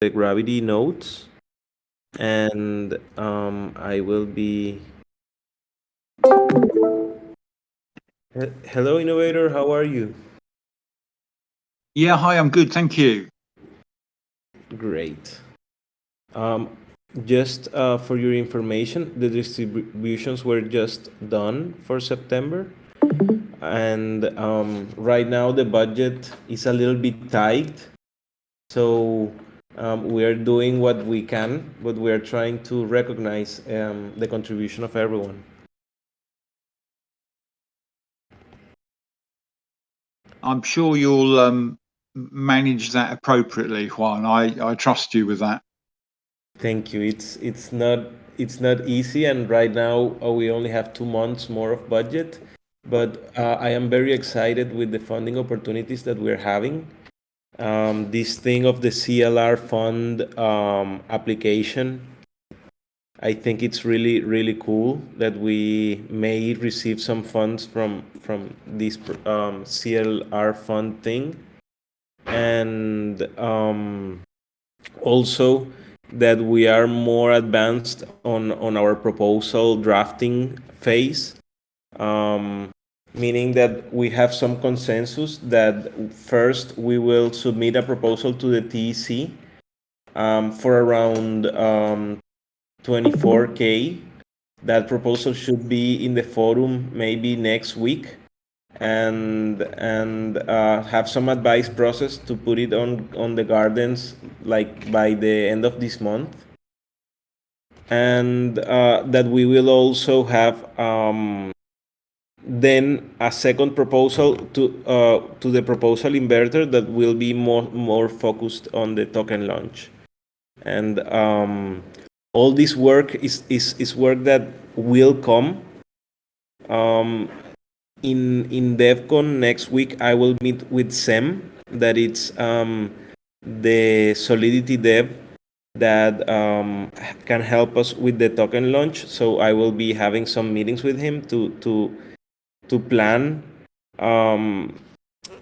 the gravity nodes, and I will be. Hello, innovator. How are you? Yeah, hi, I'm good, thank you. Great. Um, just for your information, the distributions were just done for September, and right now the budget is a little bit tight. So we are doing what we can, but we are trying to recognize the contribution of everyone. I'm sure you'll manage that appropriately, Juan. I trust you with that. Thank you. It's not easy, and right now we only have 2 months more of budget. But I am very excited with the funding opportunities that we're having. This thing of the CLR fund application, I think it's really really cool that we may receive some funds from this CLR fund thing, and also that we are more advanced on our proposal drafting phase, um, meaning that we have some consensus that first we will submit a proposal to the TEC for around 24K. That proposal should be in the forum maybe next week, and have some advice process to put it on the gardens like by the end of this month, and that we will also have then a second proposal to the proposal inverter that will be more focused on the token launch, and all this work is work that will come. um, in DevCon next week, I will meet with Sem, that it's the Solidity dev that can help us with the token launch. So I will be having some meetings with him to plan um,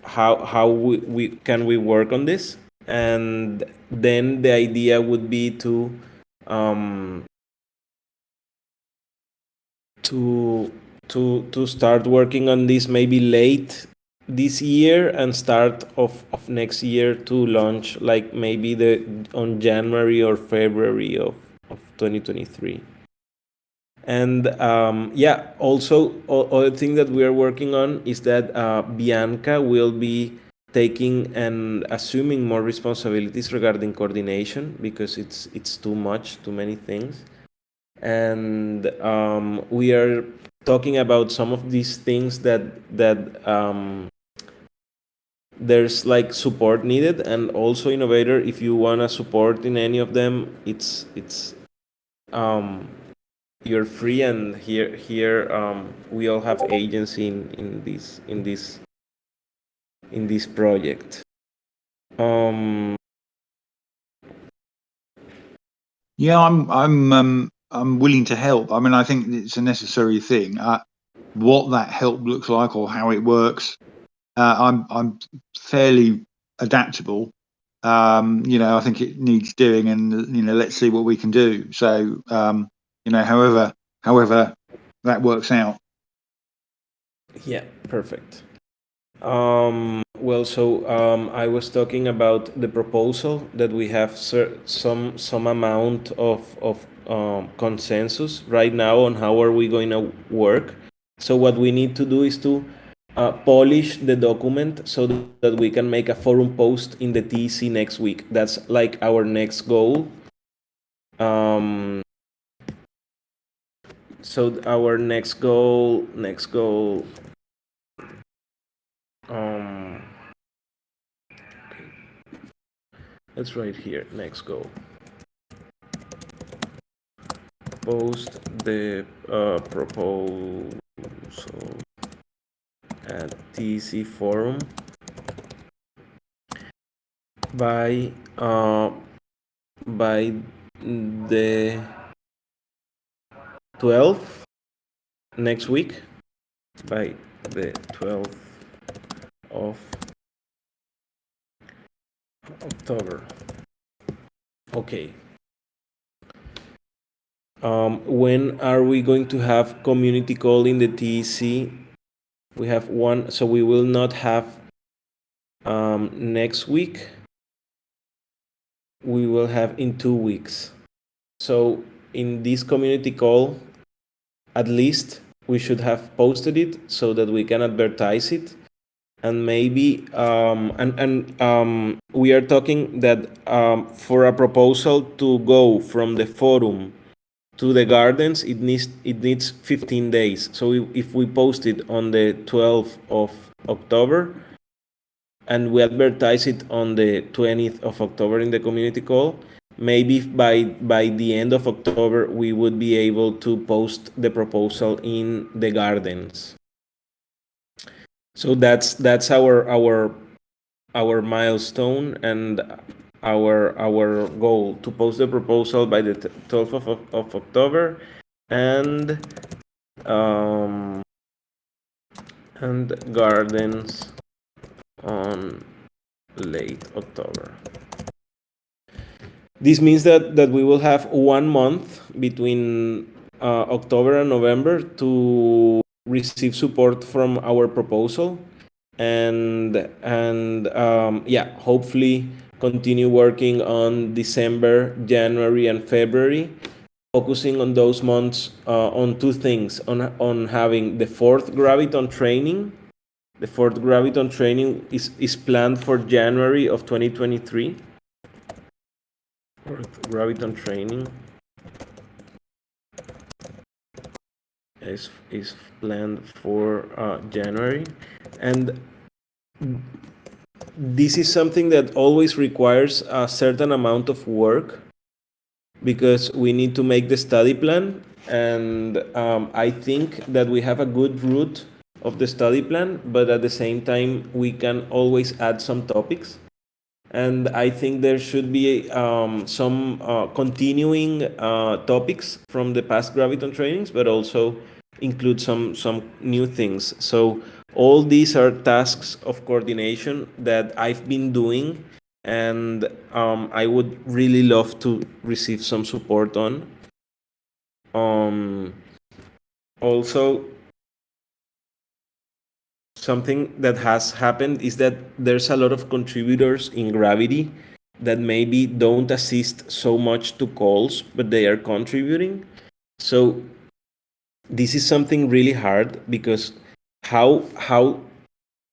how we can we work on this, and then the idea would be um, to to start working on this maybe late this year and start of next year to launch like maybe the on January or February of 2023. And yeah, also other thing that we are working on is that Bianca will be taking and assuming more responsibilities regarding coordination, because it's too many things, and we are talking about some of these things that there's like support needed, and also innovator, if you want to support in any of them, it's um, you're free, and here we all have agency in this project. um, Yeah, I'm willing to help. I mean, I think it's a necessary thing. What that help looks like or how it works, I'm fairly adaptable. I think it needs doing, and let's see what we can do. So, however that works out. yeah, perfect. Well, so I was talking about the proposal that we have some amount of consensus right now on how are we going to work. So what we need to do is to polish the document so that we can make a forum post in the TC next week. That's like our next goal. Um, so our next goal. Um, Let's write here, next goal. Post the proposal at TC forum by the 12th next week, by the 12th of October. Okay. When are we going to have community call in the TEC? We have one, so we will not have next week. We will have in 2 weeks. So in this community call, at least we should have posted it so that we can advertise it. And maybe we are talking that for a proposal to go from the forum to the gardens, it needs 15 days. So if we post it on the 12th of October and we advertise it on the 20th of October in the community call, maybe by the end of October we would be able to post the proposal in the gardens. So that's our milestone and our goal, to post the proposal by the 12th of October and gardens on late October. This means that we will have 1 month between October and November to receive support from our proposal, and hopefully continue working on December, January, and February, focusing on those months on two things: on having the fourth Graviton training. The fourth Graviton training is planned for January of 2023. Fourth Graviton training is planned for January, and this is something that always requires a certain amount of work because we need to make the study plan, and I think that we have a good route of the study plan, but at the same time we can always add some topics, and I think there should be some continuing topics from the past Graviton trainings, but also include some new things. So all these are tasks of coordination that I've been doing, and I would really love to receive some support on. Also, something that has happened is that there's a lot of contributors in Gravity that maybe don't assist so much to calls, but they are contributing. So this is something really hard, because how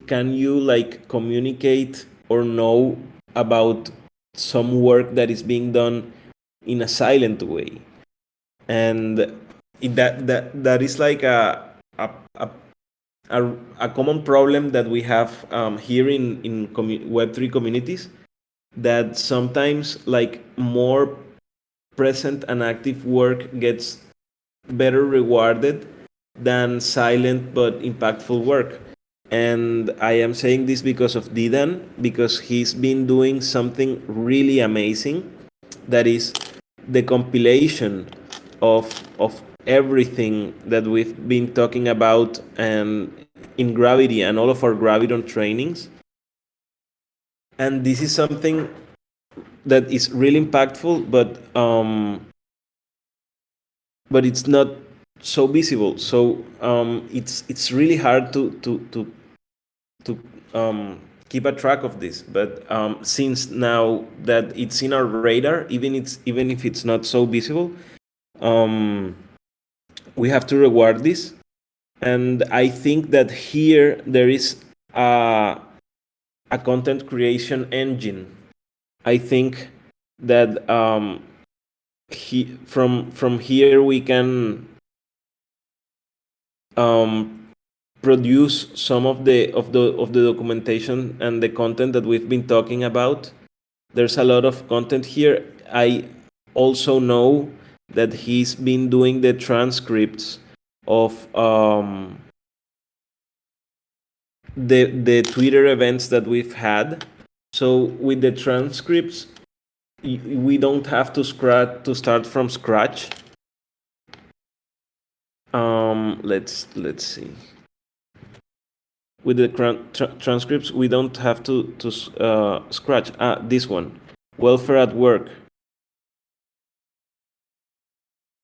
can you communicate or know about some work that is being done in a silent way? And that is like a common problem that we have here in Web3 communities, that sometimes more present and active work gets better rewarded than silent but impactful work. And I am saying this because of Didan, because he's been doing something really amazing, that is the compilation of everything that we've been talking about and in Gravity and all of our Graviton trainings. And this is something that is really impactful, but it's not so visible. So it's really hard to keep a track of this. But since now that it's in our radar, even if it's not so visible, we have to reward this. And I think that here there is a content creation engine. I think that from here we can produce some of the documentation and the content that we've been talking about. There's a lot of content here. I also know that he's been doing the transcripts of the Twitter events that we've had. So with the transcripts, we don't have to start from scratch. Let's see. With the transcripts, we don't have to scratch. This one, welfare at work.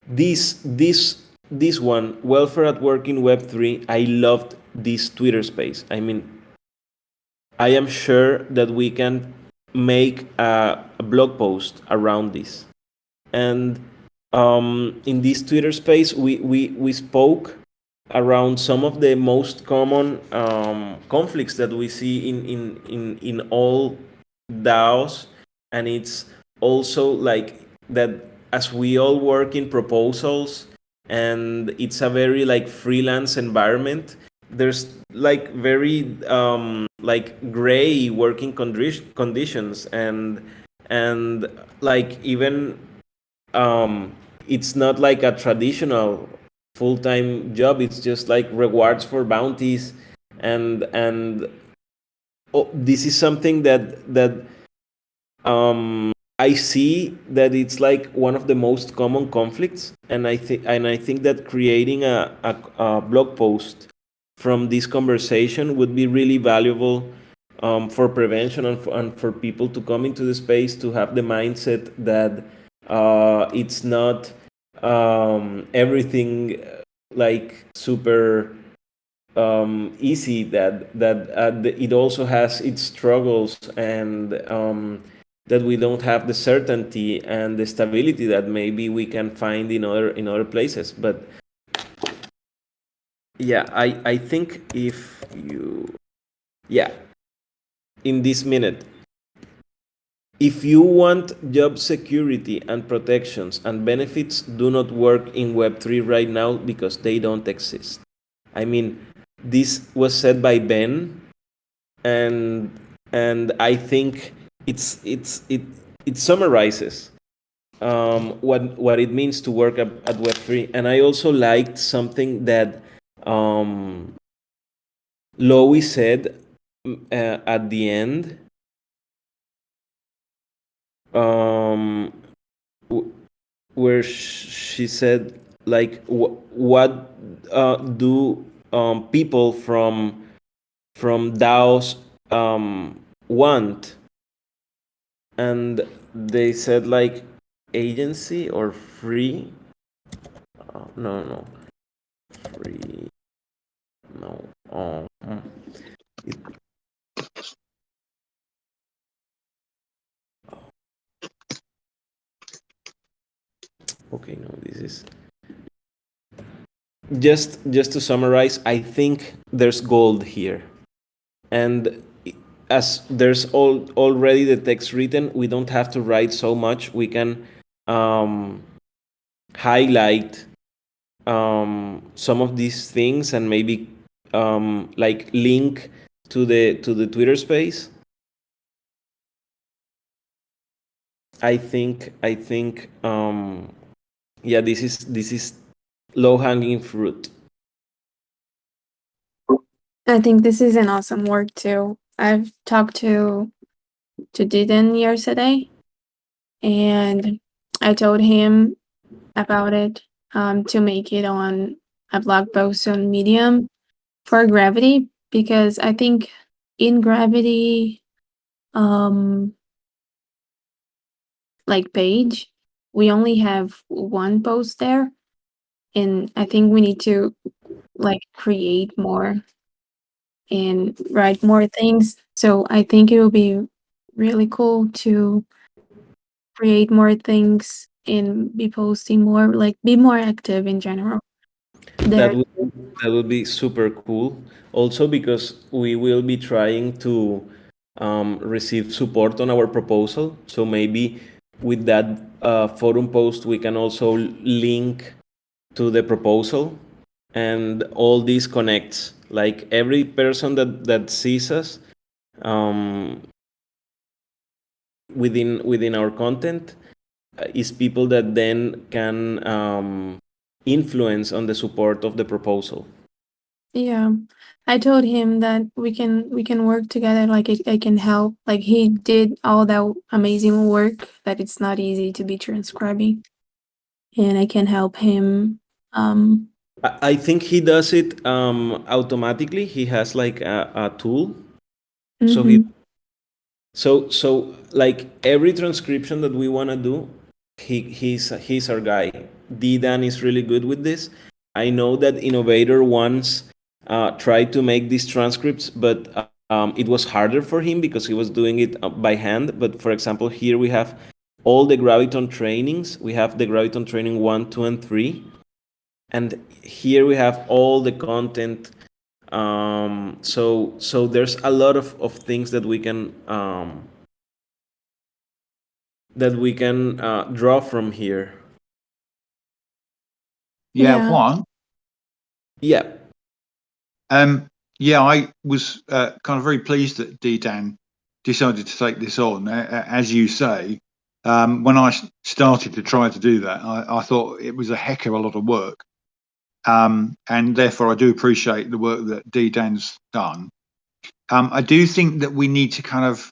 this one, welfare at work in Web3, I loved this Twitter space. I mean, I am sure that we can make a blog post around this. And in this Twitter space, we spoke around some of the most common conflicts that we see in all DAOs. And it's also like that, as we all work in proposals and it's a very like freelance environment, there's like very like gray working conditions, and like even it's not like a traditional full-time job. It's just like rewards for bounties, and this is something that I see that it's like one of the most common conflicts, and I think that creating a blog post from this conversation would be really valuable for prevention, and for people to come into the space to have the mindset that it's not everything like super easy, that it also has its struggles, and that we don't have the certainty and the stability that maybe we can find in other places. But yeah, I think if you, yeah, in this minute, if you want job security and protections and benefits, do not work in Web3 right now because they don't exist. I mean, this was said by Ben, and I think it summarizes what it means to work at Web3. And I also liked something that Lois said at the end, where she said like, what do people from DAOs want? And they said like agency or free. No, free. No. Okay, no, this is just to summarize. I think there's gold here, and as there's already the text written, we don't have to write so much. We can highlight some of these things, and maybe like link to the Twitter space. I think yeah, this is low hanging fruit. I think this is an awesome work too. I've talked to Diden yesterday, and I told him about it to make it on a blog post on Medium for Gravity, because I think in Gravity like page, we only have one post there, and I think we need to like create more and write more things. So I think it will be really cool to create more things and be posting more, like be more active in general. That would be super cool. Also, because we will be trying to receive support on our proposal. So maybe with that forum post, we can also link to the proposal, and all this connects. Like every person that sees us within our content is people that then can influence on the support of the proposal. Yeah, I told him that we can work together. Like I can help. Like he did all that amazing work that it's not easy to be transcribing, and I can help him. I think he does it automatically. He has like a tool, so he Mhm. so like every transcription that we want to do, he's our guy. Dan is really good with this. I know that Innovator once tried to make these transcripts, but it was harder for him because he was doing it by hand. But for example, here we have all the Graviton trainings. We have the Graviton training 1, 2, and 3. And here we have all the content. So there's a lot of things that we can draw from here. Yeah. Juan? Yeah. Yeah, I was kind of very pleased that Dan decided to take this on. As you say, when I started to try to do that, I thought it was a heck of a lot of work. And therefore, I do appreciate the work that Dan's done. I do think that we need to kind of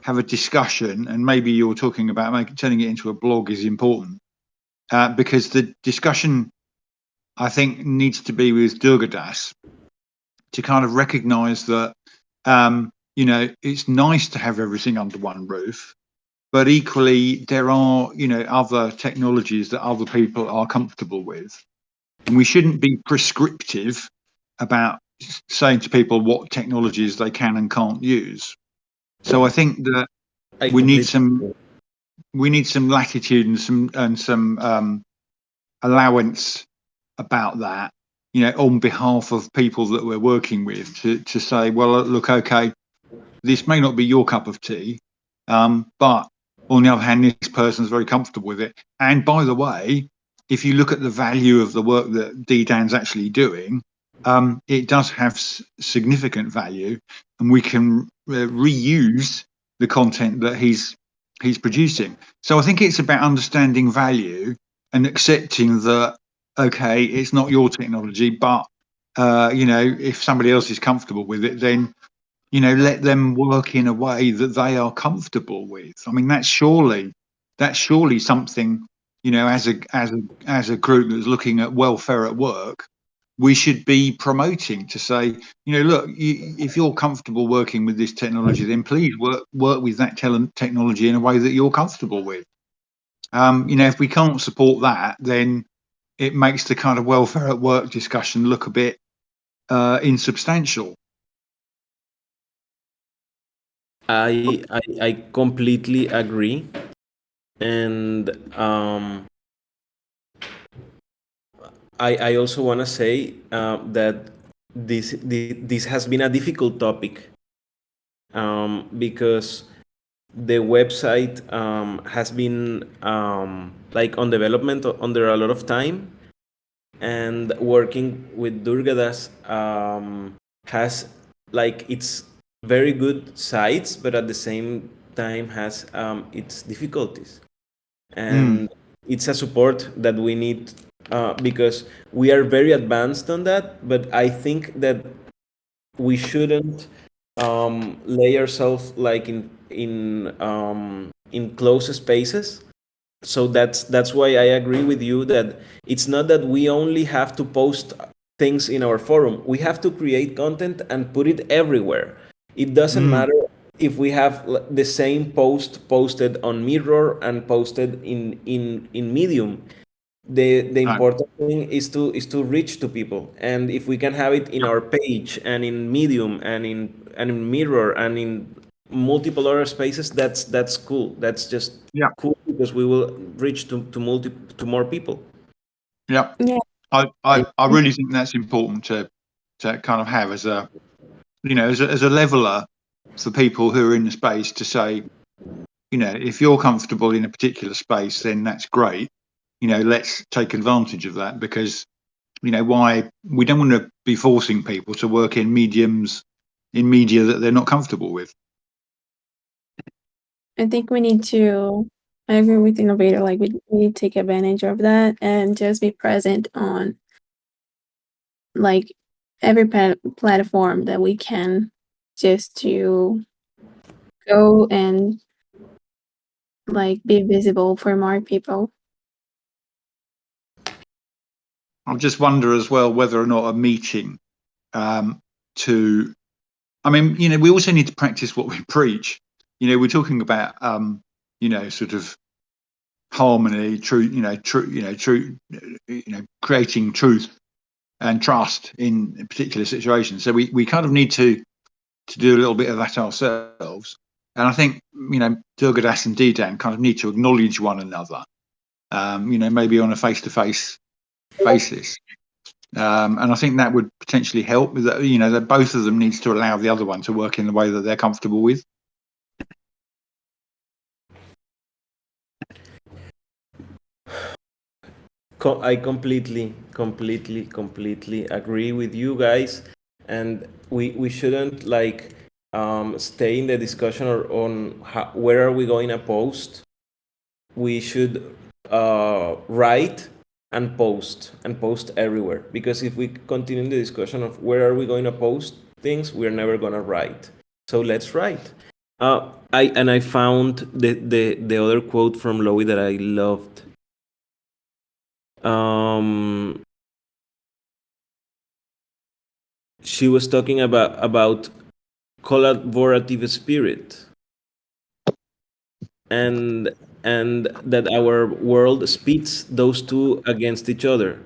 have a discussion, and maybe you're talking about turning it into a blog is important, because the discussion, I think, needs to be with Durgadas to kind of recognise that, it's nice to have everything under one roof, but equally there are, other technologies that other people are comfortable with. And we shouldn't be prescriptive about saying to people what technologies they can and can't use. So I think that we need some latitude and some allowance about that, on behalf of people that we're working with, to say, well, look, okay, this may not be your cup of tea, but on the other hand, this person's very comfortable with it. And by the way, if you look at the value of the work that Dan's actually doing, it does have significant value, and we can reuse the content that he's producing. So I think it's about understanding value and accepting that, okay, it's not your technology, but if somebody else is comfortable with it, then let them work in a way that they are comfortable with. I mean, that's surely something, as a group that's looking at welfare at work, we should be promoting, to say, look, if you're comfortable working with this technology, then please work with that technology in a way that you're comfortable with. If we can't support that, then it makes the kind of welfare at work discussion look a bit insubstantial. I completely agree, and I also want to say that this has been a difficult topic, because the website has been like on development under a lot of time, and working with Durgadas has like its very good sides, but at the same time has its difficulties, and it's a support that we need, because we are very advanced on that. But I think that we shouldn't lay ourselves like in close spaces. So that's why I agree with you that it's not that we only have to post things in our forum. We have to create content and put it everywhere. It doesn't matter if we have the same post posted on Mirror and posted in Medium. The important thing is to reach to people, and if we can have it in our page and in Medium and in Mirror and in multiple other spaces, that's cool. That's just cool, because we will reach to more people. Yeah. I really think that's important to kind of have as a as a leveler for people who are in the space, to say, if you're comfortable in a particular space, then that's great. Let's take advantage of that, because why we don't want to be forcing people to work in media that they're not comfortable with. I think we need to, I agree with Innovator, like we need to take advantage of that and just be present on like every platform that we can, just to go and like be visible for more people. I just wonder as well whether or not a meeting we also need to practice what we preach. We're talking about sort of harmony, truth, creating truth and trust in particular situations. So we kind of need to do a little bit of that ourselves. And I think, Durgadas and Didan kind of need to acknowledge one another, maybe on a face-to-face basis. And I think that would potentially help. That both of them needs to allow the other one to work in the way that they're comfortable with. I completely agree with you guys, and we shouldn't stay in the discussion on where are we going to post. We should write and post everywhere, because if we continue the discussion of where are we going to post things, we're never going to write. So let's write. I found the other quote from Lowy that I loved. She was talking about collaborative spirit, and that our world spits those two against each other.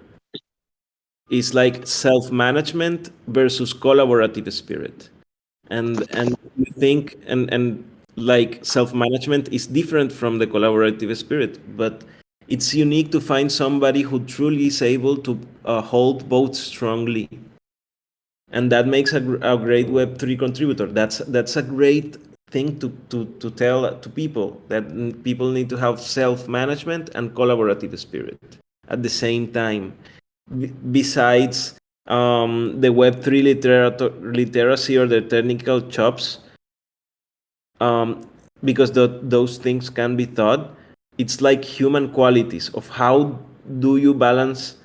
It's like self-management versus collaborative spirit, and we think and like self-management is different from the collaborative spirit, but it's unique to find somebody who truly is able to hold both strongly, and that makes a great Web3 contributor. That's a great thing to tell to people, that people need to have self-management and collaborative spirit at the same time. Besides the Web3 literacy or the technical chops, because those things can be taught, it's like human qualities of how do you balance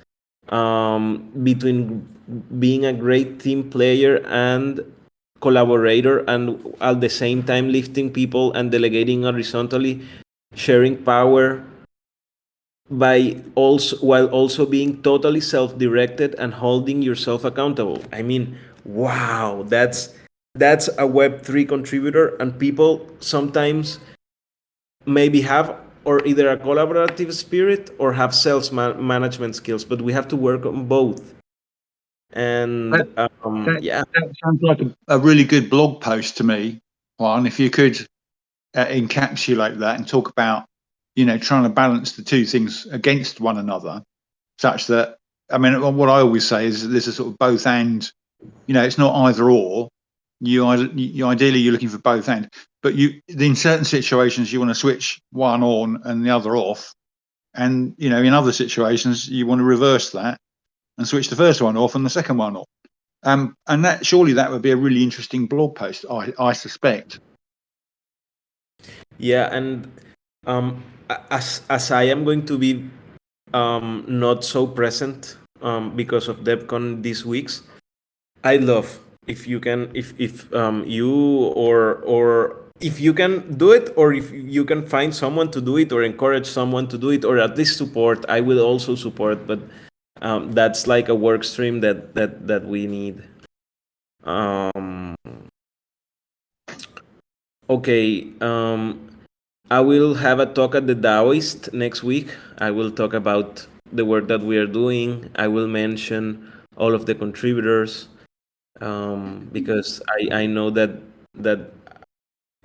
between being a great team player and collaborator, and at the same time lifting people and delegating horizontally, sharing power while also being totally self-directed and holding yourself accountable. I mean, wow, that's a Web3 contributor, and people sometimes maybe have or either a collaborative spirit or have self-management skills, but we have to work on both. And that sounds like a really good blog post to me, Juan. If you could encapsulate that and talk about, trying to balance the two things against one another, such that, what I always say is there's a sort of both and, it's not either or. You ideally you're looking for both and, but in certain situations you want to switch one on and the other off, and in other situations you want to reverse that and switch the first one off and the second one off. And that surely that would be a really interesting blog post, I suspect. Yeah, and as I am going to be not so present because of DevCon these weeks, I love if you can, if you or if you can do it, or if you can find someone to do it, or encourage someone to do it, or at least support. I will also support, but that's like a work stream that we need. Okay. I will have a talk at the Daoist next week. I will talk about the work that we are doing. I will mention all of the contributors, because I know that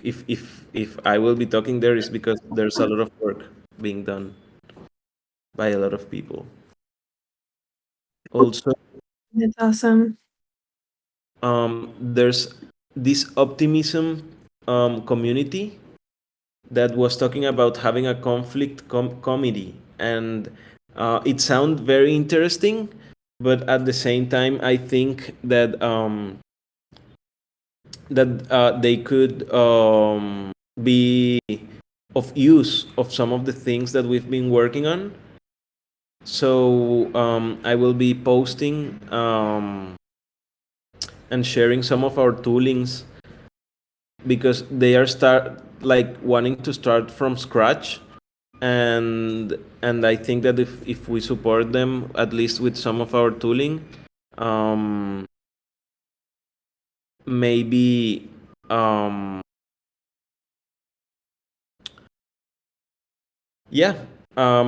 if I will be talking there is because there's a lot of work being done by a lot of people. Also, That's awesome. there's this optimism community that was talking about having a conflict committee, and it sounds very interesting, but at the same time I think that they could be of use of some of the things that we've been working on. So I will be posting and sharing some of our toolings, because they are wanting to start from scratch, and I think that if we support them at least with some of our tooling, maybe yeah,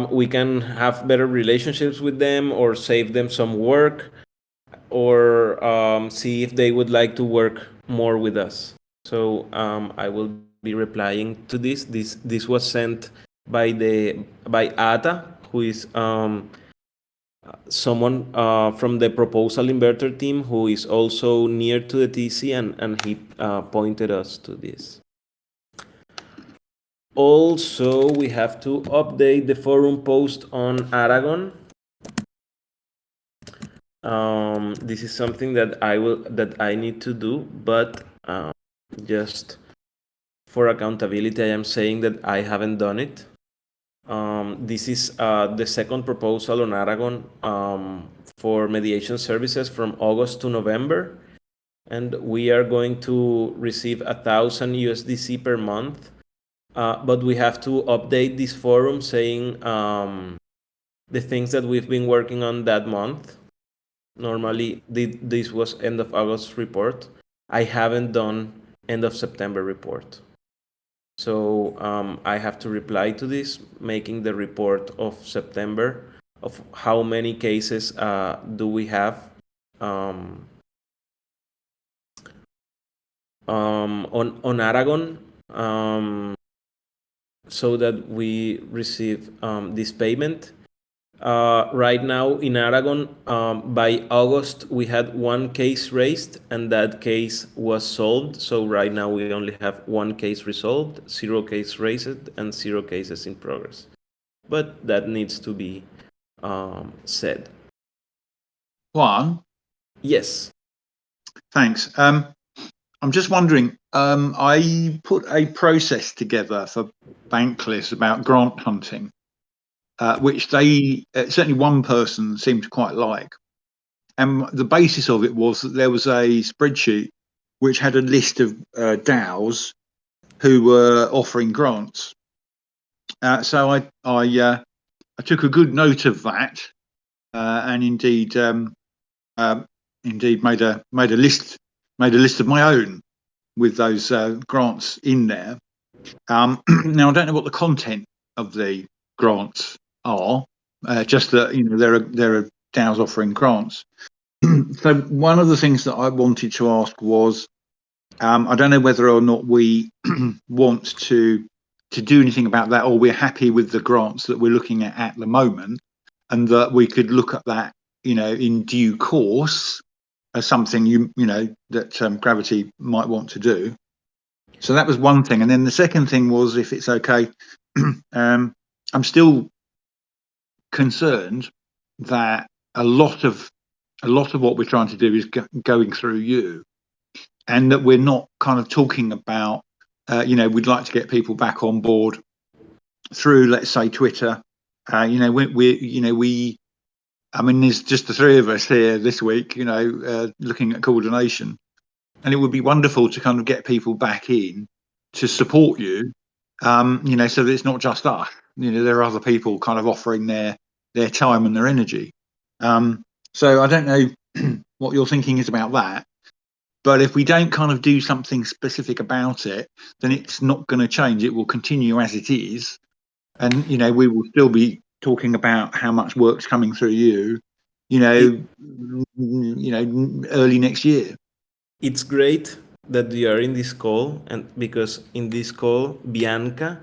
we can have better relationships with them or save them some work, or see if they would like to work more with us. So I will be replying to this. This was sent by Ata, who is someone from the proposal inverter team who is also near to the TC, and he pointed us to this. Also, we have to update the forum post on Aragon. This is something that I need to do, but just for accountability, I am saying that I haven't done it. This is the second proposal on Aragon for mediation services from August to November, and we are going to receive 1,000 USDC per month. But we have to update this forum saying the things that we've been working on that month. Normally, this was end of August report. I haven't done end of September report. So I have to reply to this, making the report of September of how many cases do we have on Aragon, so that we receive this payment. Right now in Aragon, by August, we had one case raised, and that case was solved. So right now we only have one case resolved, 0 case raised, and 0 cases in progress. But that needs to be said. Juan? Yes. Thanks. I'm just wondering, I put a process together for Bankless about grant hunting, which they certainly one person seemed to quite like. And the basis of it was that there was a spreadsheet which had a list of DAOs who were offering grants. So I took a good note of that, and indeed made a list of my own with those grants in there. Now I don't know what the content of the grants are, just that there are DAOs offering grants. So one of the things that I wanted to ask was, I don't know whether or not we want to do anything about that, or we're happy with the grants that we're looking at the moment, and that we could look at that in due course as something that Gravity might want to do. So that was one thing. And then the second thing was, if it's okay, I'm still concerned that a lot of what we're trying to do is going through you, and that we're not kind of talking about we'd like to get people back on board through, let's say, Twitter. There's just the three of us here this week, looking at coordination, and it would be wonderful to kind of get people back in to support you, so that it's not just us. There are other people kind of offering their time and their energy. So I don't know what your thinking is about that, but if we don't kind of do something specific about it, then it's not going to change. It will continue as it is, and we will still be talking about how much work's coming through you, early next year. It's great that you are in this call, and because in this call, Bianca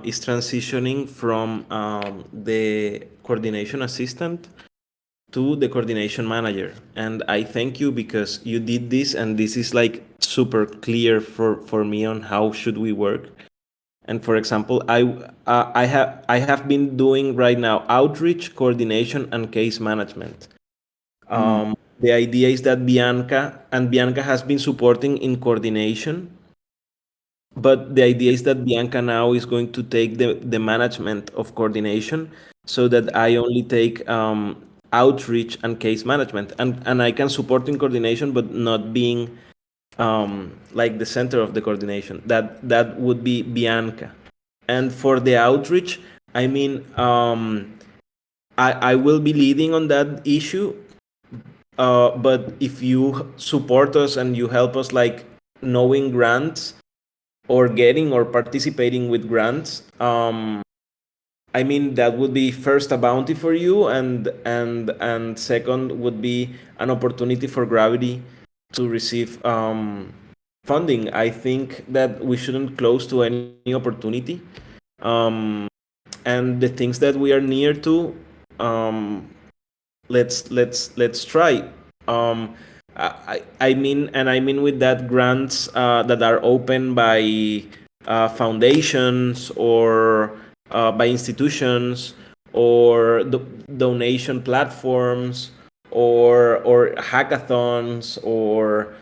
is transitioning from the coordination assistant to the coordination manager. And I thank you because you did this, and this is like super clear for me on how should we work. And for example, I have been doing right now outreach, coordination, and case management. The idea is that Bianca has been supporting in coordination, but the idea is that Bianca now is going to take the management of coordination, so that I only take outreach and case management, and I can support in coordination, but not being like the center of the coordination. That would be Bianca. And for the outreach, I mean, I will be leading on that issue. But if you support us and you help us, like knowing grants or getting or participating with grants, I mean, that would be first a bounty for you, and second would be an opportunity for Gravity to receive funding. I think that we shouldn't close to any opportunity, um, and the things that we are near to, um, let's try. Um, I mean, and I mean with that, grants that are open by foundations or by institutions or donation platforms or hackathons or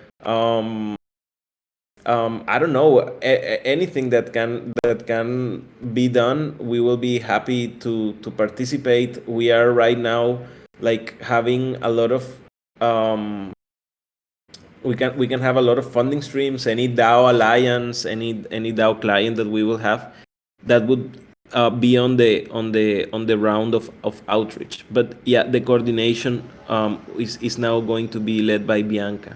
I don't know, anything that can be done. We will be happy to participate. We are right now like having a lot of um, we can have a lot of funding streams. Any DAO alliance, any DAO client that we will have, that would be on the round of outreach. But yeah, the coordination is now going to be led by Bianca.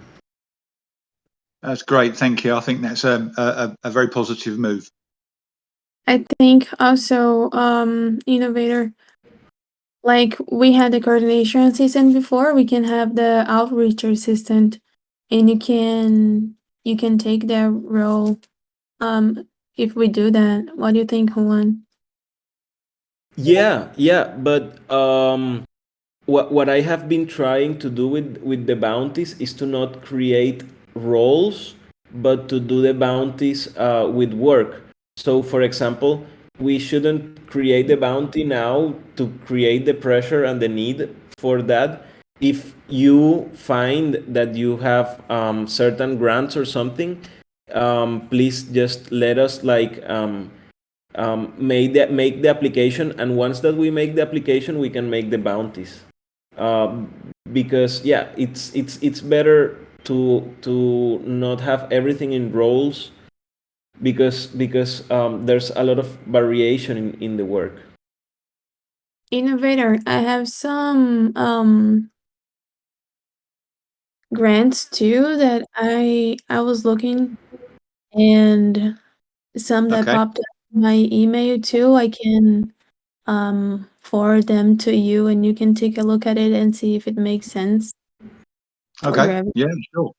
That's great. Thank you. I think that's a very positive move. I think also, innovator, like we had the coordination assistant before, we can have the outreach assistant, and you can take that role. If we do that, what do you think, Juan? Yeah, but what I have been trying to do with the bounties is to not create roles, but to do the bounties with work. So, for example, we shouldn't create the bounty now to create the pressure and the need for that. If you find that you have certain grants or something, please just let us make the application, and once that we make the application, we can make the bounties. Because yeah, it's better to not have everything in roles, because there's a lot of variation in the work. Innovator, I have some grants too that I was looking, and some that Okay. popped up in my email too. I can forward them to you, and you can take a look at it and see if it makes sense for Okay. Gravity. Yeah, sure.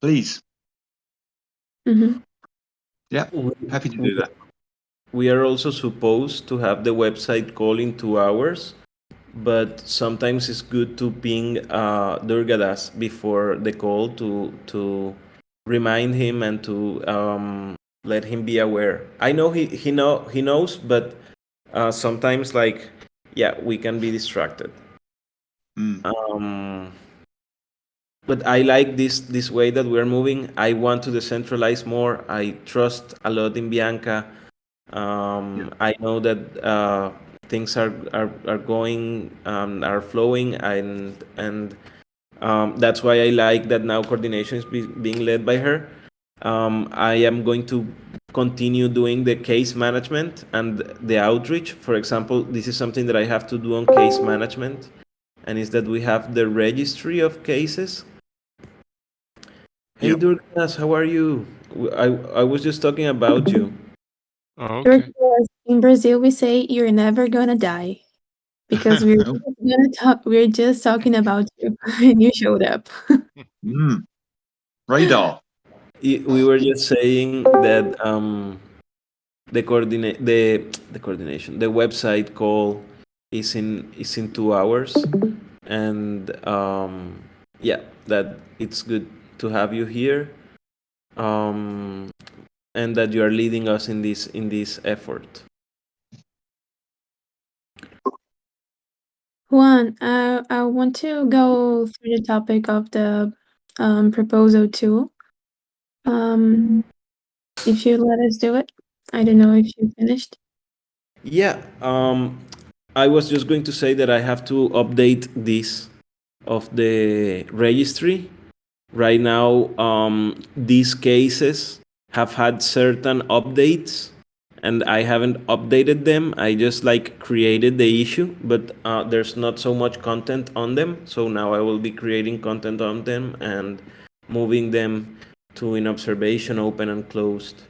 Please. Mm-hmm. Yeah. Happy to do that. We are also supposed to have the website call in 2 hours, but sometimes it's good to ping Durgadas before the call to remind him and to let him be aware. I know he knows, but sometimes we can be distracted. Um, but I like this way that we're moving. I want to decentralize more. I trust a lot in Bianca. I know that things are going, are flowing, and that's why I like that now coordination is being led by her. I am going to continue doing the case management and the outreach. For example, this is something that I have to do on case management, and is that we have the registry of cases. Hey, Yep. Durgas, how are you? I was just talking about you. Oh, okay. In Brazil, we say you're never gonna die because Oh. we're just talking about you, and you showed up. Radar. We were just saying that the website call is in 2 hours, and yeah, that it's good to have you here, and that you are leading us in this effort. Juan, I want to go through the topic of the proposal too. If you let us do it, I don't know if you finished. Yeah, I was just going to say that I have to update this of the registry. Right now, these cases have had certain updates, and I haven't updated them. I just created the issue, but there's not so much content on them. So now I will be creating content on them and moving them to in observation, open and closed.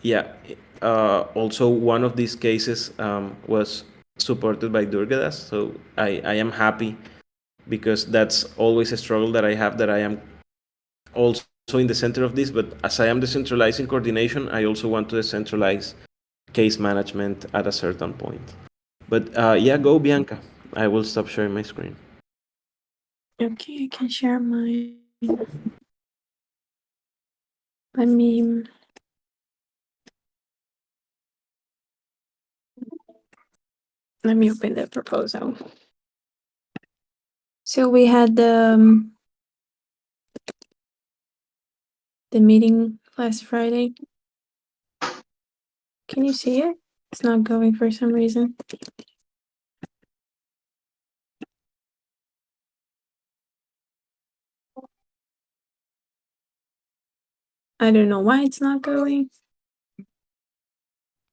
Yeah, also one of these cases was supported by Durgadas. So I am happy because that's always a struggle that I have, that I am also in the center of this. But as I am decentralizing coordination, I also want to decentralize case management at a certain point. But yeah, go Bianca. I will stop sharing my screen. Okay, I can share mine. Let me open the proposal. So we had the meeting last Friday. Can you see it? It's not going for some reason. I don't know why it's not going.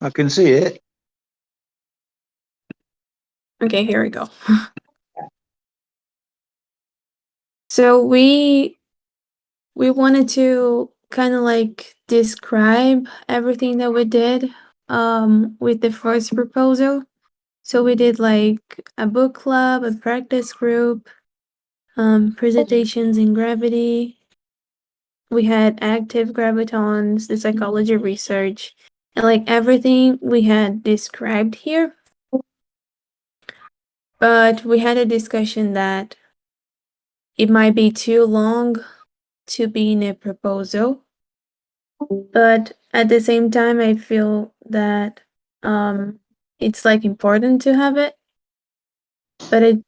I can see it. Okay, here we go. So we wanted to kind of like describe everything that we did with the first proposal. So we did like a book club, a practice group, presentations in gravity. We had active gravitons, the psychology research, and like everything we had described here. But we had a discussion that it might be too long to be in a proposal. But at the same time, I feel that it's like important to have it. But it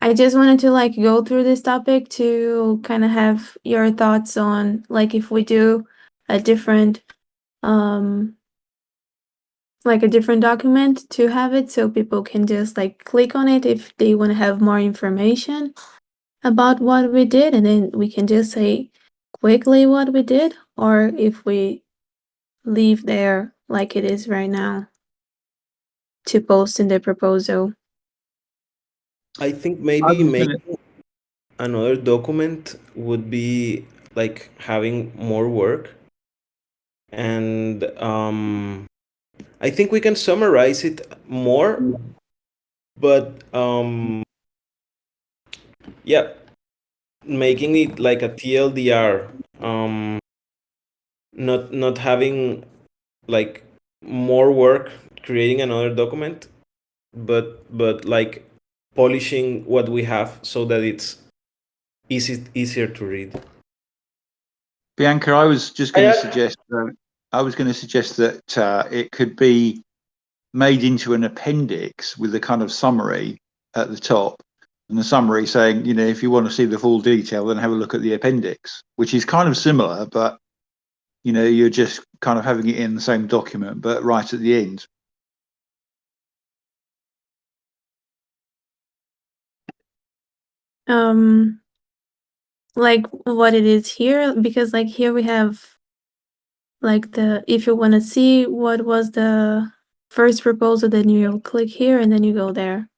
I just wanted to like go through this topic to kind of have your thoughts on like if we do a different like a different document to have it so people can just like click on it if they want to have more information about what we did, and then we can just say quickly what we did, or if we leave there like it is right now to post in the proposal. I think I maybe was gonna, making another document would be like having more work, and I think we can summarize it more, but yeah, making it like a TLDR, not having like more work creating another document, but like polishing what we have so that it's easier to read. Bianca, I was just going to suggest. I was going to suggest that it could be made into an appendix with a kind of summary at the top, and the summary saying, if you want to see the full detail, then have a look at the appendix, which is kind of similar, but you're just kind of having it in the same document, but right at the end. Like what it is here, because like here we have like if you want to see what was the first proposal, then you'll click here and then you go there.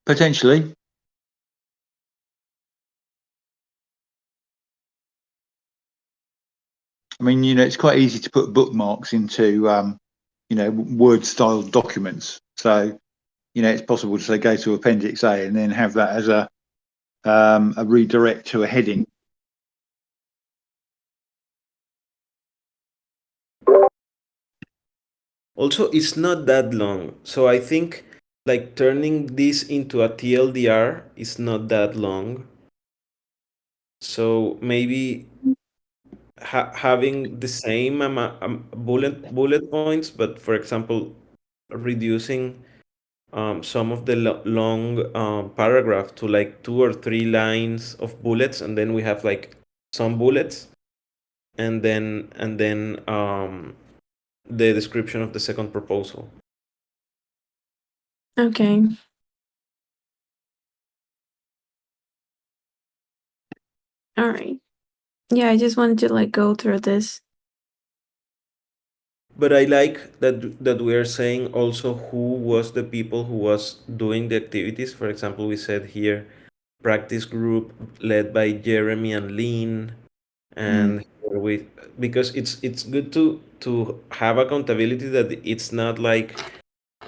Potentially. I mean, it's quite easy to put bookmarks into, Word-style documents. So, it's possible to say go to Appendix A and then have that as a redirect to a heading. Also, it's not that long, so I think like turning this into a TLDR is not that long. So maybe having the same bullet points, but for example, reducing some of the long paragraph to like 2 or 3 lines of bullets, and then we have like some bullets, and then the description of the second proposal. Okay. All right. Yeah, I just wanted to like go through this. But I like that we are saying also who was the people who was doing the activities. For example, we said here practice group led by Jeremy and Lean, and because it's good to have accountability, that it's not like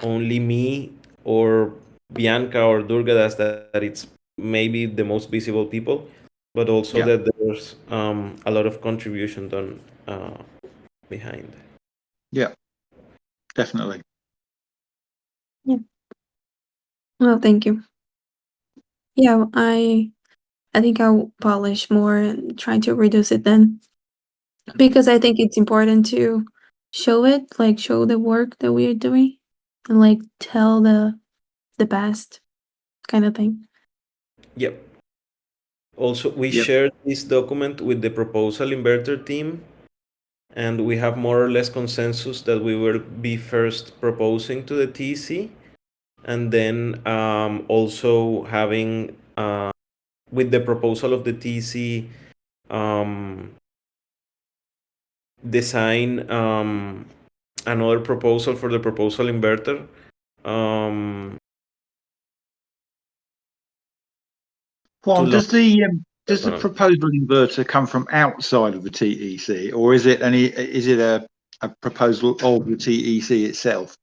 only me or Bianca or Durgadas, that it's maybe the most visible people, but also that there's a lot of contribution done behind. Yeah, definitely. Yeah. Well, thank you. Yeah, I think I'll polish more and try to reduce it then, because I think it's important to show it, like show the work that we are doing, and like tell the best kind of thing. Yep. Also, we Yep. shared this document with the proposal inverter team, and we have more or less consensus that we will be first proposing to the TC, and then also having with the proposal of the TC design another proposal for the proposal inverter. Juan, does the proposal inverter come from outside of the TEC, or is it a proposal of the TEC itself?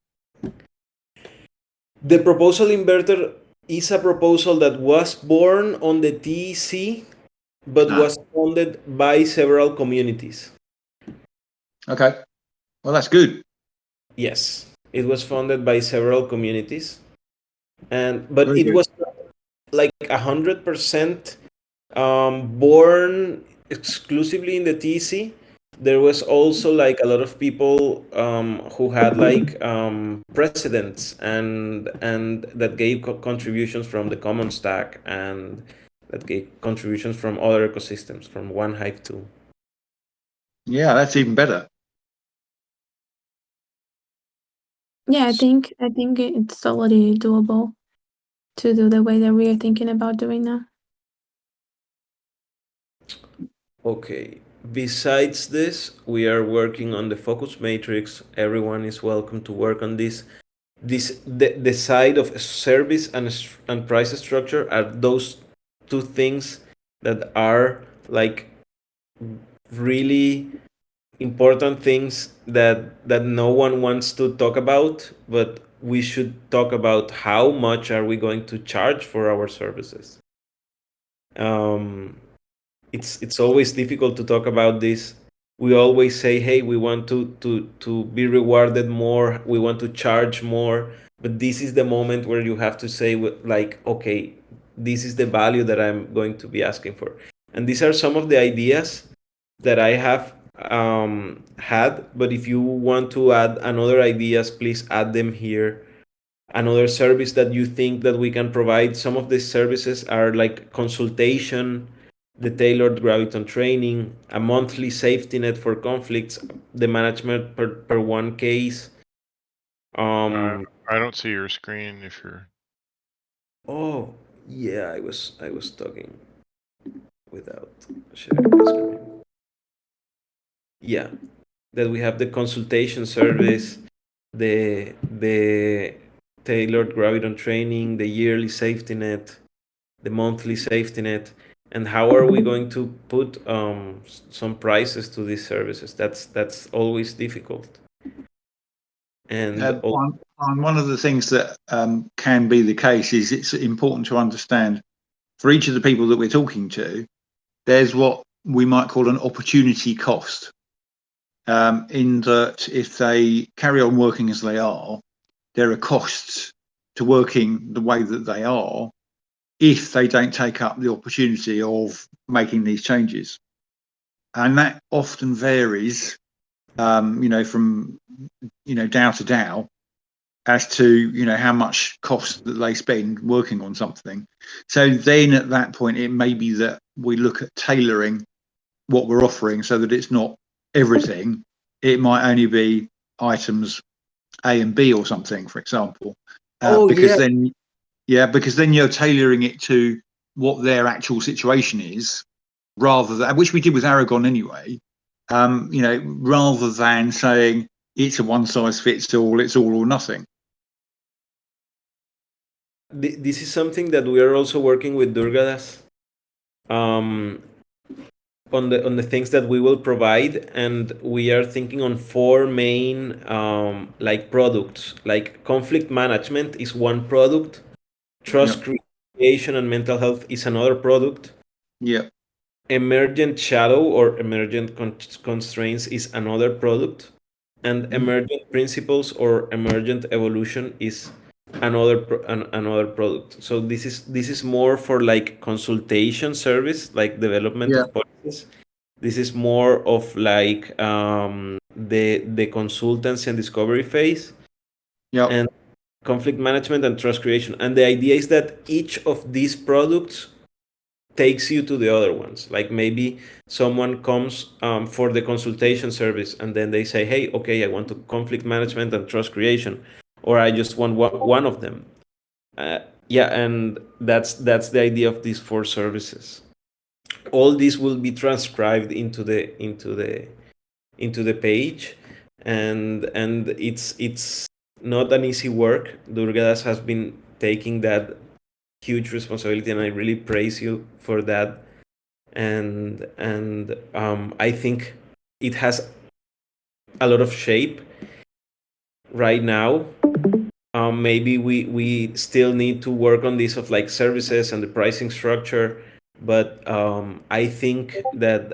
The proposal inverter is a proposal that was born on the TEC, but was funded by several communities. Okay, well, that's good. Yes, it was funded by several communities, but Very it good. was like 100% born exclusively in the TC. There was also like a lot of people who had like precedents and that gave contributions from the common stack, and that gave contributions from other ecosystems, from One Hive 2. Yeah, that's even better. Yeah, I think it's totally doable to do the way that we are thinking about doing now. Okay. Besides this, we are working on the focus matrix. Everyone is welcome to work on this. The side of service and price structure are those two things that are like really important things that no one wants to talk about, but we should talk about how much are we going to charge for our services. It's always difficult to talk about this. We always say, hey, we want to be rewarded more, we want to charge more, but this is the moment where you have to say, like, okay, this is the value that I'm going to be asking for. And these are some of the ideas that I have had, but if you want to add another ideas, please add them here. Another service that you think that we can provide, some of these services are like consultation, the tailored Graviton training, a monthly safety net for conflicts, the management per one case. I don't see your screen if you're. Oh yeah, I was talking without sharing the screen. Yeah, that we have the consultation service, the tailored Graviton training, the yearly safety net, the monthly safety net, and how are we going to put some prices to these services? That's always difficult. And one of the things that can be the case is it's important to understand for each of the people that we're talking to, there's what we might call an opportunity cost. In that if they carry on working as they are, there are costs to working the way that they are if they don't take up the opportunity of making these changes. And that often varies, from, DAO to DAO as to, how much cost that they spend working on something. So then at that point, it may be that we look at tailoring what we're offering so that it's not everything. It might only be items A and B or something, for example. Because then you're tailoring it to what their actual situation is, rather than, which we did with Aragon anyway, rather than saying it's a one size fits all, it's all or nothing. this is something that we are also working with Durgadas on the things that we will provide, and we are thinking on four main like products. Like conflict management is one product, trust creation and mental health is another product, Yeah. emergent shadow or emergent constraints is another product, and emergent principles or emergent evolution is another product. So this is more for like consultation service, like development of policies. This is more of like the consultancy and discovery phase, Yeah. and conflict management and trust creation. And the idea is that each of these products takes you to the other ones. Like maybe someone comes for the consultation service, and then they say, hey, okay, I want to conflict management and trust creation, or I just want one of them. Yeah, and that's the idea of these four services. All this will be transcribed into the page, and it's not an easy work. Durgadas has been taking that huge responsibility, and I really praise you for that. And I think it has a lot of shape right now. Maybe we still need to work on this of like services and the pricing structure, but I think that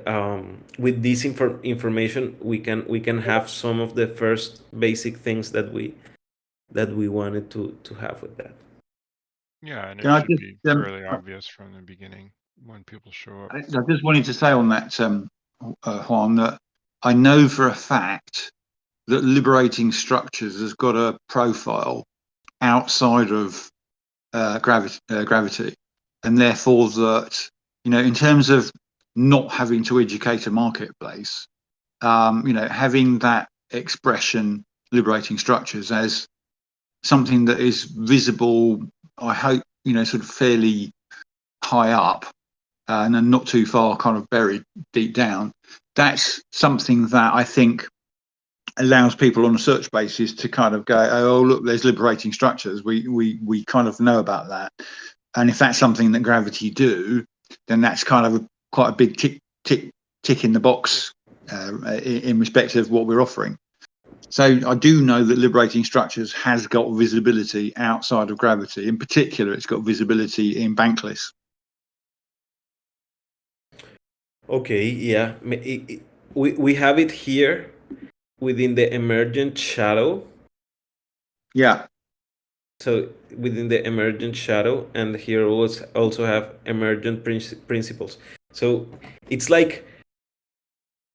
with this information we can have some of the first basic things that we wanted to have with that. Yeah, and Can it I should just, be fairly obvious from the beginning when people show up. I just wanted to say on that, Juan, that I know for a fact that liberating structures has got a profile outside of gravity, and therefore that, you know, in terms of not having to educate a marketplace, you know, having that expression, liberating structures, as something that is visible, I hope, you know, sort of fairly high up and then not too far kind of buried deep down, that's something that I think allows people on a search basis to kind of go, oh look, there's liberating structures, we kind of know about that. And if that's something that Gravity do, then that's kind of quite a big tick in the box in respect of what we're offering. So I do know that liberating structures has got visibility outside of Gravity. In particular, it's got visibility in Bankless. Okay, yeah, we have it here within the emergent shadow. Yeah. So within the emergent shadow, and here also have emergent principles. So it's like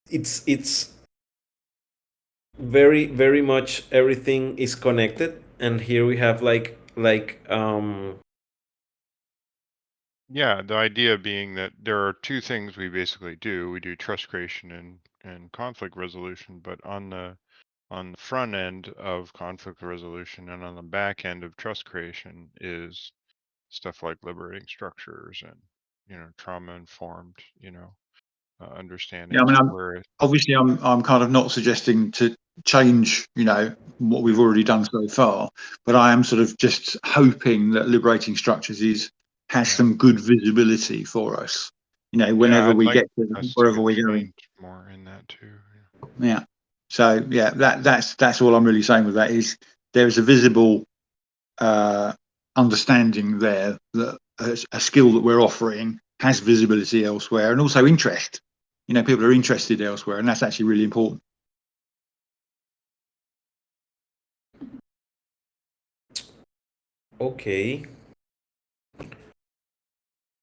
it's very very much everything is connected, and here we have like Yeah, the idea being that there are two things we basically do. We do trust creation and conflict resolution, but on the front end of conflict resolution and on the back end of trust creation is stuff like liberating structures and, you know, trauma informed, you know, understanding. Yeah, I mean, obviously I'm kind of not suggesting to change, you know, what we've already done so far, but I am sort of just hoping that liberating structures has some good visibility for us, you know, whenever we get to wherever we're going. More in that too. Yeah. So yeah, that's all I'm really saying with that is there is a visible understanding there that a skill that we're offering has visibility elsewhere, and also interest. You know, people are interested elsewhere, and that's actually really important. Okay.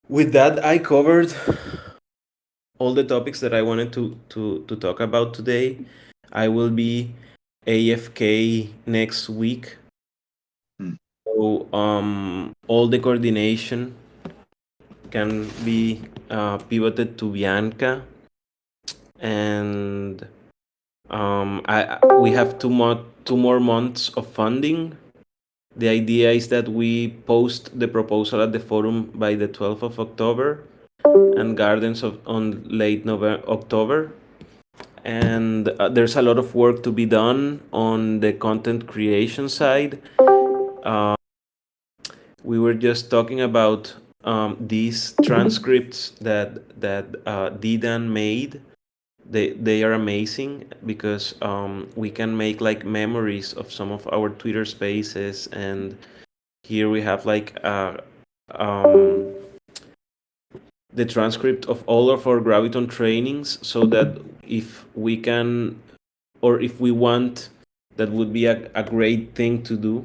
With that, I covered all the topics that I wanted to talk about today. I will be AFK next week. So all the coordination can be pivoted to Bianca, and we have two more months of funding. The idea is that we post the proposal at the forum by the 12th of October and Gardens on late October. And there's a lot of work to be done on the content creation side. we were just talking about these transcripts that Didan made. They are amazing because we can make like memories of some of our Twitter spaces, and here we have like um, the transcript of all of our Graviton trainings, so that if we can, or if we want, that would be a great thing to do,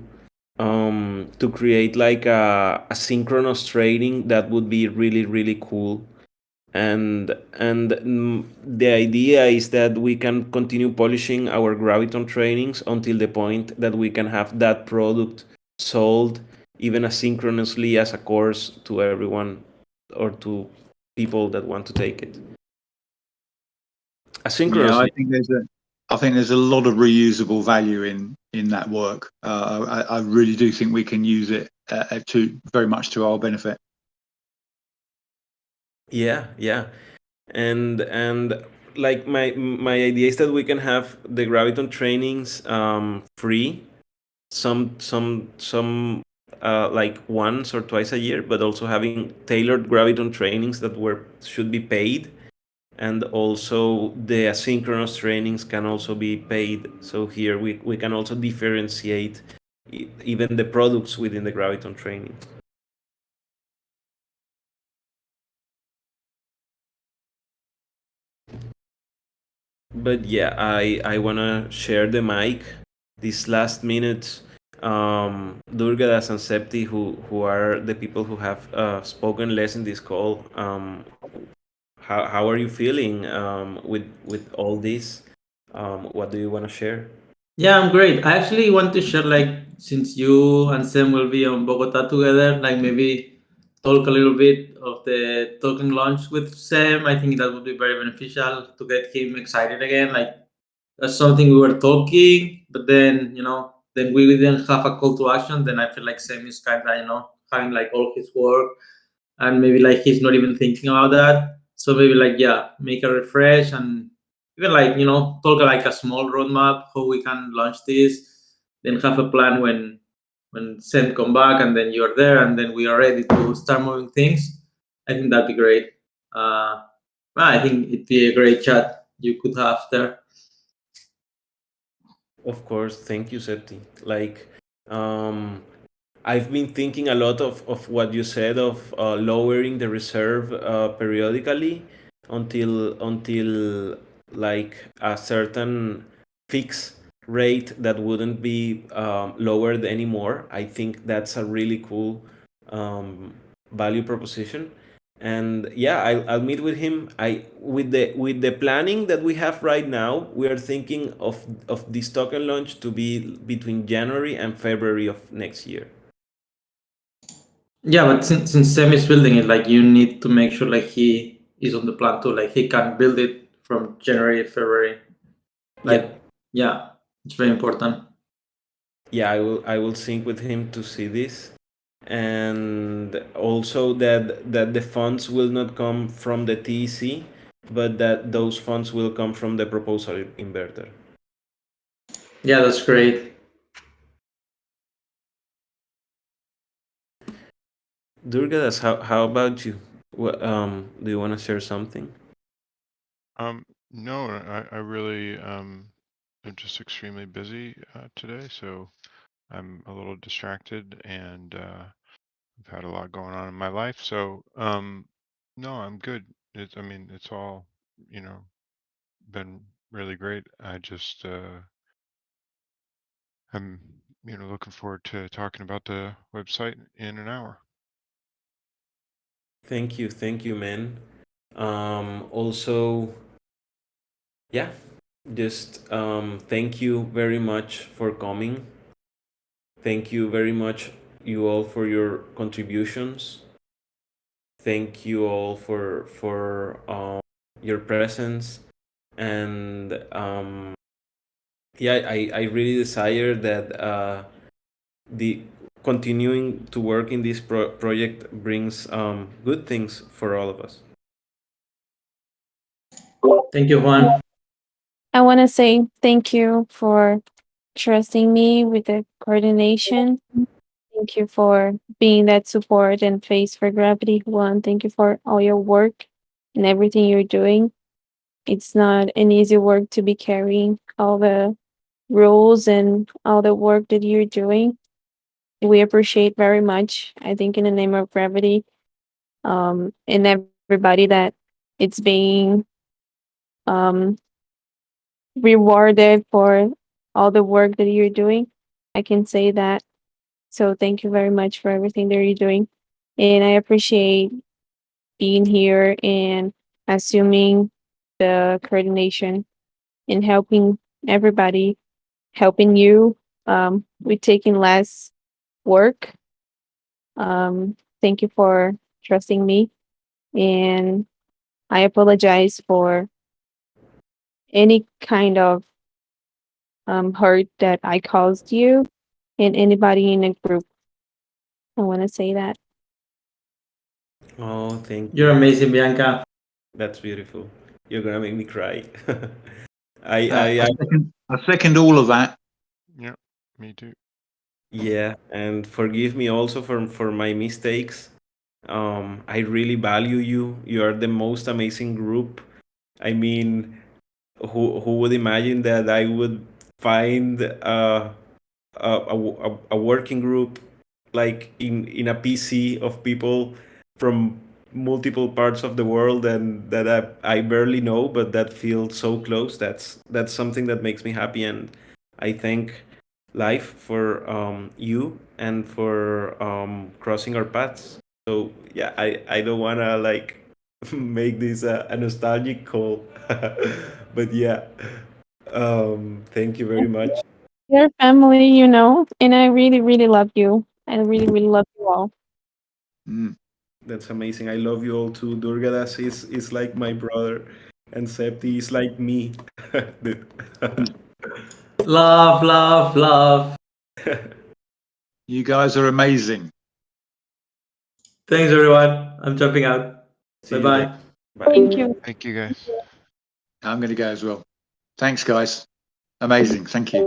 to create like a synchronous training. That would be really really cool. And the idea is that we can continue polishing our Graviton trainings until the point that we can have that product sold even asynchronously as a course to everyone, or to people that want to take it Yeah, asynchronously. I think there's a lot of reusable value in that work. I really do think we can use it very much to our benefit. Yeah, and like my idea is that we can have the Graviton trainings free, some like once or twice a year, but also having tailored Graviton trainings that were should be paid, and also the asynchronous trainings can also be paid. So here we can also differentiate even the products within the Graviton training. But yeah, I wanna share the mic these last minutes. Durgadas and Septi, who are the people who have spoken less in this call, how are you feeling with all this? What do you want to share? Yeah, I'm great. I actually want to share, like, since you and Sam will be on Bogota together, like maybe talk a little bit of the token launch with Sam. I think that would be very beneficial to get him excited again. Like, that's something we were talking, but then, then we didn't have a call to action. Then I feel like Sam is kind of, having like all his work, and maybe like he's not even thinking about that. So maybe like, yeah, make a refresh, and even like, talk like a small roadmap how we can launch this, then have a plan when Sam come back, and then you're there, and then we are ready to start moving things. I think that'd be great. I think it'd be a great chat you could have there. Of course, thank you, Septi. Like, um, I've been thinking a lot of what you said of lowering the reserve periodically until like a certain fixed rate that wouldn't be lowered anymore. I think that's a really cool um, value proposition. And yeah, I'll meet with him. I with the planning that we have right now, we are thinking of this token launch to be between January and February of next year. Yeah, but since Sam is building it, like you need to make sure like he is on the plan too. Like he can build it from January, February. Yeah, Like, yeah, it's very important. yeah, I will sync with him to see this, and also that the funds will not come from the TEC, but that those funds will come from the proposal inverter. Yeah, that's great. Durgadas, how about you? What, do you want to share something? No, I really am just extremely busy today, so I'm a little distracted, and I've had a lot going on in my life. So no, I'm good. I mean, it's all, you know, been really great. I just I'm, looking forward to talking about the website in an hour. Thank you, man. Also, yeah, just thank you very much for coming. Thank you very much, you all, for your contributions. Thank you all for your presence, and yeah, I really desire that the continuing to work in this project brings good things for all of us. Thank you, Juan. I want to say thank you for trusting me with the coordination. Thank you for being that support and face for Gravity. Juan, thank you for all your work and everything you're doing. It's not an easy work to be carrying all the rules and all the work that you're doing. We appreciate very much, I think, in the name of Gravity, and everybody that it's being um, rewarded for all the work that you're doing. I can say that. So thank you very much for everything that you're doing. And I appreciate being here and assuming the coordination and helping everybody, helping you with taking less work. Thank you for trusting me. And I apologize for any kind of hurt that I caused you and anybody in the group. I want to say that. Oh, thank You're you. amazing, Bianca. That's beautiful. You're gonna make me cry. I second all of that. Yeah, me too. Yeah, and forgive me also for my mistakes. I really value you. You are the most amazing group. I mean, who would imagine that I would find a working group like in a PC of people from multiple parts of the world and that I barely know, but that feel so close. That's something that makes me happy, and I thank life for you and for crossing our paths. So yeah, I don't wanna like make this a nostalgic call, but yeah, thank you very much. Your family, and I really, really love you. I really, really love you all. Mm. That's amazing. I love you all too. Durgadas is like my brother, and Septi is like me. Love, love, love. You guys are amazing. Thanks, everyone. I'm jumping out. See Bye you bye. later. Bye. Thank you. Thank you, guys. I'm going to go as well. Thanks, guys. Amazing. Thank you.